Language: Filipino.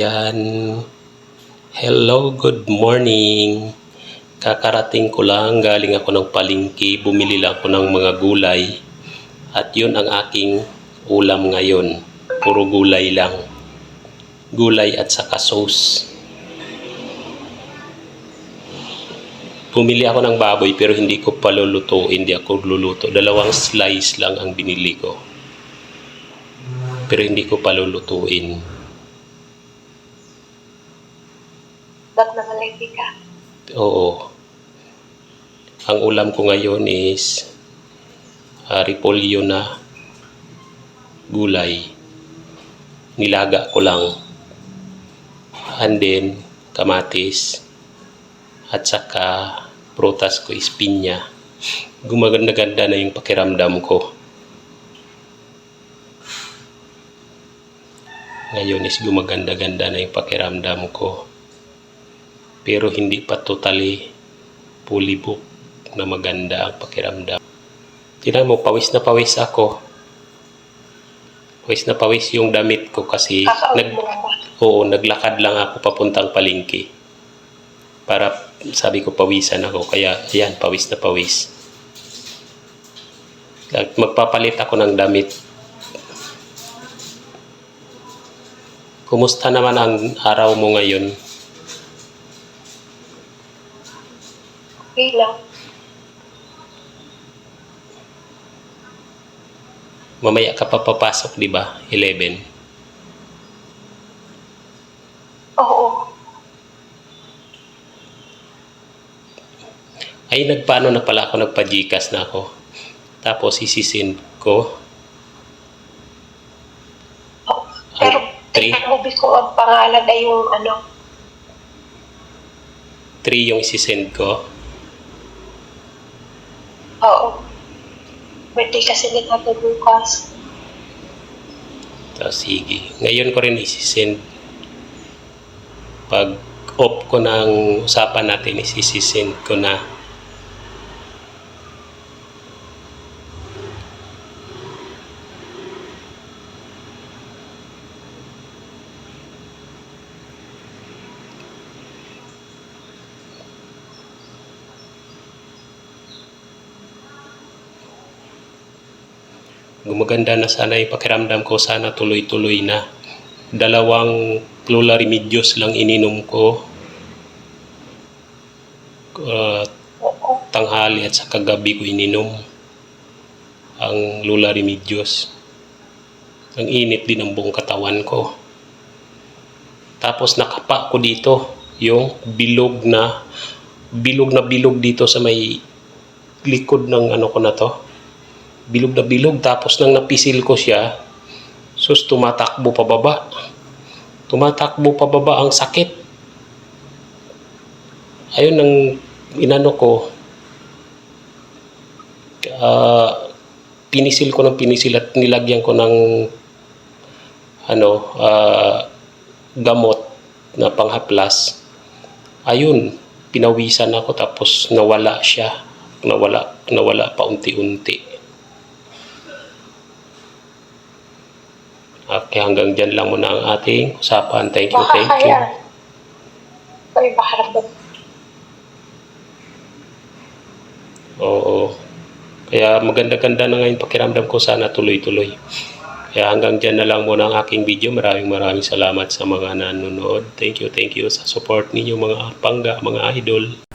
Ayan. Hello, good morning. Kakarating ko lang, galing ako ng palengke, bumili lang ako ng mga gulay. At yun ang aking ulam ngayon. Puro gulay lang. Gulay at saka sauce. Bumili ako ng baboy pero hindi ko pa lulutuin, hindi ako luluto. 2 slice lang ang binili ko. Pero hindi ko pa lulutuin. Ba't namalengke ka? Oo. Ang ulam ko ngayon is repolyo na gulay. Nilaga ko lang. And then, kamatis. At saka, prutas ko is pinya. Gumaganda-ganda na yung pakiramdam ko. Ngayon is gumaganda-ganda na yung pakiramdam ko. Pero hindi pa totally fully booked na maganda ang pakiramdam. Tingnan mo, pawis na pawis ako. Pawis na pawis yung damit ko kasi naglakad lang ako papuntang palengke. Para sabi ko pawisan ako, kaya ayan, pawis na pawis. Magpapalit ako ng damit. Kumusta naman ang araw mo ngayon? Okay lang. Mamaya ka pa papasok, di ba? 11. Oo. Ay, nagpaano na pala ako, nagpa-Gcash na ako. Tapos, isisend ko. Pero, Three? mo ko ang pangalan ay yung 3 yung isisend ko. Oo. Birthday kasi ni Tata bukas. So, sige. Ngayon ko rin isisend. Pag off ko ng usapan natin, isisend ko na. Gumaganda na sana yung pakiramdam ko. Sana tuloy-tuloy na. 2 Lola Remedios lang ininom ko. Tanghali at saka gabi ko ininom ang Lola Remedios. Ang init din ang buong katawan ko. Tapos nakapa ko dito yung bilog na bilog dito sa may likod ng ko na to. Bilog na bilog, tapos nang napisil ko siya, sus, tumatakbo pababa. Tumatakbo pababa ang sakit. Ayun ang inano ko. Pinisil ko ng pinisil at nilagyan ko ng gamot na panghaplas. Ayun, pinawisan ako tapos nawala siya. Nawala pa unti-unti. Okay, hanggang dyan lang muna ang ating usapan. Thank you, thank you. Ay, baharap. Oo. Kaya maganda-ganda na ngayon pakiramdam ko, sana tuloy-tuloy. Kaya hanggang dyan na lang muna ang aking video. Maraming salamat sa mga nanonood. Thank you sa support ninyo mga pangga, mga idol.